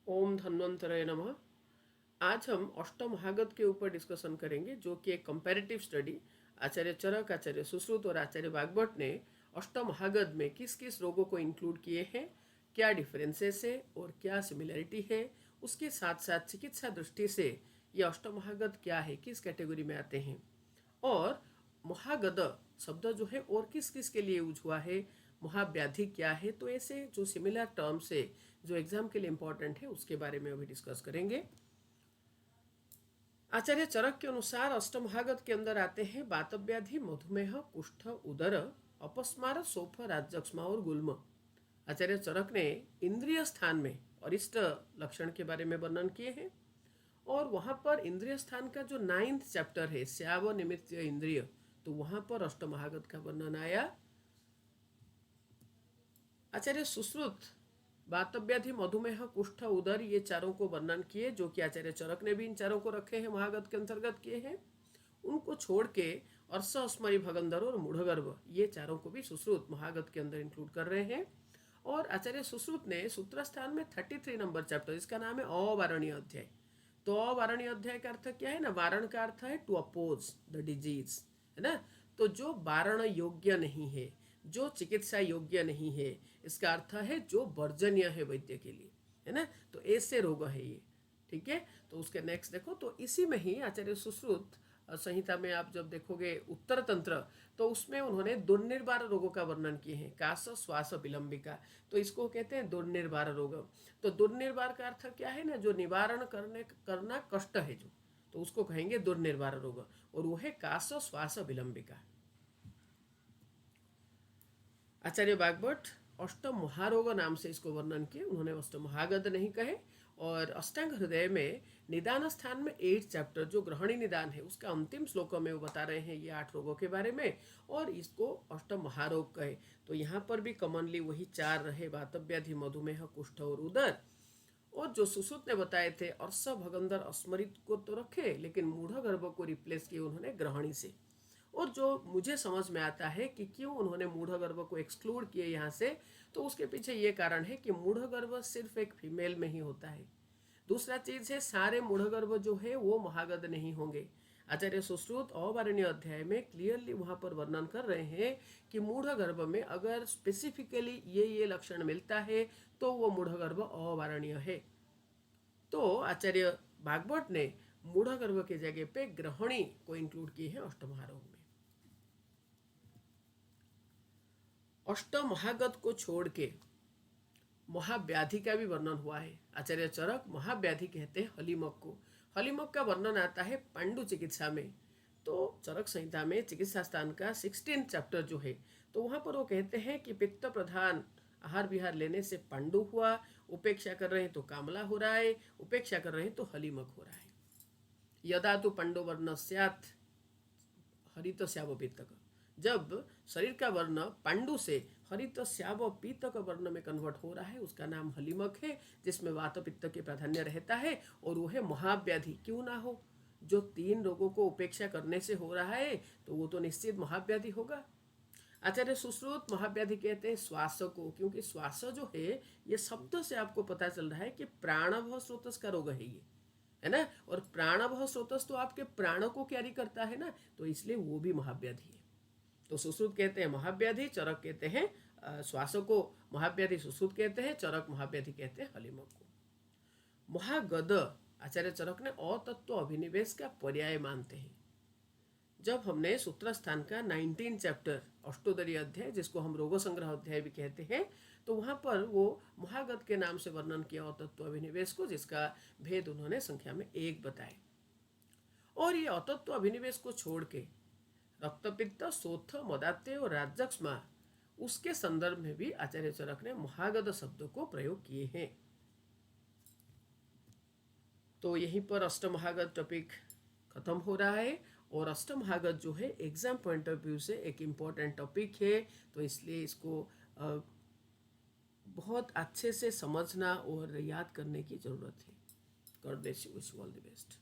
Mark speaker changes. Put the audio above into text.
Speaker 1: ओम धन्वंतरय नमः। आज हम अष्टमहागध के ऊपर डिस्कशन करेंगे, जो कि एक कंपैरेटिव स्टडी आचार्य चरक, आचार्य सुश्रुत और आचार्य वाग्भट ने अष्टमहागध में किस किस रोगों को इंक्लूड किए हैं, क्या डिफरेंसेस है और क्या सिमिलरिटी है। उसके साथ साथ चिकित्सा दृष्टि से ये अष्टमहागध क्या है, किस कैटेगरी में आते हैं, और महागध शब्द जो है और किस किस के लिए यूज हुआ है, महाव्याधि क्या है। तो ऐसे जो सिमिलर टर्म्स है जो एग्जाम के लिए इंपॉर्टेंट है, उसके बारे में अभी डिस्कस करेंगे। आचार्य चरक के अनुसार अष्टमहागध के अंदर आते हैं वातव्याधि, मधुमेह, कुष्ठ, उदर, अपस्मार, सोफ, राजक्षमा और गुल्म। आचार्य चरक ने इंद्रिय स्थान में अरिष्ट लक्षण के बारे में वर्णन किए हैं, और वहाँ पर इंद्रिय स्थान का जो 9th चैप्टर है, स्याव निमित्त इंद्रिय, तो वहाँ पर अष्टमहागध का वर्णन आया। आचार्य सुश्रुत वातव्याधि, मधुमेह, कुष्ठ, उदर, ये चारों को वर्णन किए, जो कि आचार्य चरक ने भी इन चारों को रखे हैं, महागध के अंतर्गत किए हैं। उनको छोड़ के अर्श, अस्मरी, भगंधर और मूढ़गर्भ, ये चारों को भी सुश्रुत महागध के अंदर इंक्लूड कर रहे हैं। और आचार्य सुश्रुत ने सूत्र स्थान में 33 नंबर चैप्टर, इसका नाम है अवारणीय अध्याय। तो अवारणीय अध्याय का अर्थ क्या है ना, वारण का अर्थ है टू अपोज द डिजीज, है ना। तो जो वारण योग्य नहीं है, जो चिकित्सा योग्य नहीं है, इसका अर्थ है जो वर्जनीय है वैद्य के लिए, है ना। तो ऐसे रोग है ये, ठीक है। तो उसके नेक्स्ट देखो, तो इसी में ही आचार्य सुश्रुत संहिता में आप जब देखोगे उत्तर तंत्र, तो उसमें उन्होंने दुर्निर्वार रोगों का वर्णन किए हैं, काश, श्वास, विलंबिका। तो इसको कहते हैं दुर्निर्वार रोग। तो दुर्निर्वार का अर्थ क्या है ना, जो निवारण करना कष्ट है जो, तो उसको कहेंगे दुर्निर्वार रोग, और वो है काश, श्वास, विलंबिका। आचार्य वाग्भट अष्टम महारोग नाम से इसको वर्णन किए, उन्होंने अष्टम महागध नहीं कहे। और अष्टांग हृदय में निदान स्थान में 8 चैप्टर जो ग्रहणी निदान है, उसका अंतिम श्लोक में वो बता रहे हैं ये 8 रोगों के बारे में, और इसको अष्टम महारोग कहे। तो यहाँ पर भी कॉमनली वही 4 रहे, वातव्याधि, मधुमेह, कुष्ठ और उदर। और जो सुश्रुत ने बताए थे अर्श, भगंधर, अस्मरित को तो रखे, लेकिन मूढ़ गर्भ को रिप्लेस किए उन्होंने ग्रहणी से। और जो मुझे समझ में आता है कि क्यों उन्होंने मूढ़ गर्भ को एक्सक्लूड किए यहाँ से, तो उसके पीछे ये कारण है कि मूढ़ गर्भ सिर्फ एक फीमेल में ही होता है। दूसरा चीज है, सारे मूढ़ गर्भ जो है वो महागध नहीं होंगे। आचार्य सुश्रुत अवारणीय अध्याय में क्लियरली वहां पर वर्णन कर रहे हैं कि मूढ़ गर्भ में अगर स्पेसिफिकली ये लक्षण मिलता है तो वो मूढ़ गर्भ अवारणीय है। तो आचार्य भागवत ने मूढ़ गर्भ के जगह पे ग्रहणी को इंक्लूड किए हैं अष्टमहारोग में। अष्टमहागध को छोड़ के महाव्याधि का भी वर्णन हुआ है। आचार्य चरक महाव्याधि कहते हैं हलीमक को। हलीमक का वर्णन आता है पांडु चिकित्सा में। तो चरक संहिता में चिकित्सा स्थान का 16 चैप्टर जो है, तो वहां पर वो कहते हैं कि पित्त प्रधान आहार विहार लेने से पांडु हुआ, उपेक्षा कर रहे हैं तो कामला हो रहा है, उपेक्षा कर रहे हैं तो हलीमक हो रहा है। यदा तो पांडु वर्ण स्यात् हरित श्याव पीतक, जब शरीर का वर्ण पांडु से हरित श्याव पीतक वर्ण में कन्वर्ट हो रहा है, उसका नाम हलीमक है, जिसमें वात पित्त के प्राधान्य रहता है, और वो है महाव्याधि। क्यों ना हो, जो 3 रोगों को उपेक्षा करने से हो रहा है, तो वो तो निश्चित महाव्याधि होगा। आचार्य सुश्रुत महाव्याधि कहते हैं श्वास को, क्योंकि श्वास जो है, ये शब्द से आपको पता चल रहा है कि प्राणभ स्रोतस का रोग है ये, है ना। और प्राणभ स्रोतस तो आपके प्राणों को कैरी करता है ना, तो इसलिए वो भी महाव्याधि है। तो सुश्रुत कहते हैं महाव्याधि, चरक कहते हैं श्वास को महाव्याधि सुश्रुत कहते हैं, चरक महाव्याधि कहते हैं हलीमक को। महागध आचार्य चरक ने अतत्व अभिनिवेश का पर्याय मानते हैं। जब हमने सूत्र स्थान का 19 चैप्टर अष्टोदरी अध्याय, जिसको हम रोग संग्रह अध्याय भी कहते हैं, तो वहां पर वो महागध के नाम से वर्णन किया अतत्व अभिनिवेश को, जिसका भेद उन्होंने संख्या में 1 बताए। और ये अतत्व अभिनिवेश को छोड़ के रक्तपित्त, शोथ, मदात्य और राजक्षमा, उसके संदर्भ में भी आचार्य चरक ने महागध शब्द को प्रयोग किए हैं। तो यहीं पर अष्टमहागध टॉपिक खत्म हो रहा है, और अष्टमहागध जो है एग्जाम पॉइंट ऑफ व्यू से एक इम्पॉर्टेंट टॉपिक है, तो इसलिए इसको बहुत अच्छे से समझना और याद करने की ज़रूरत है। God bless you, wish you all the best.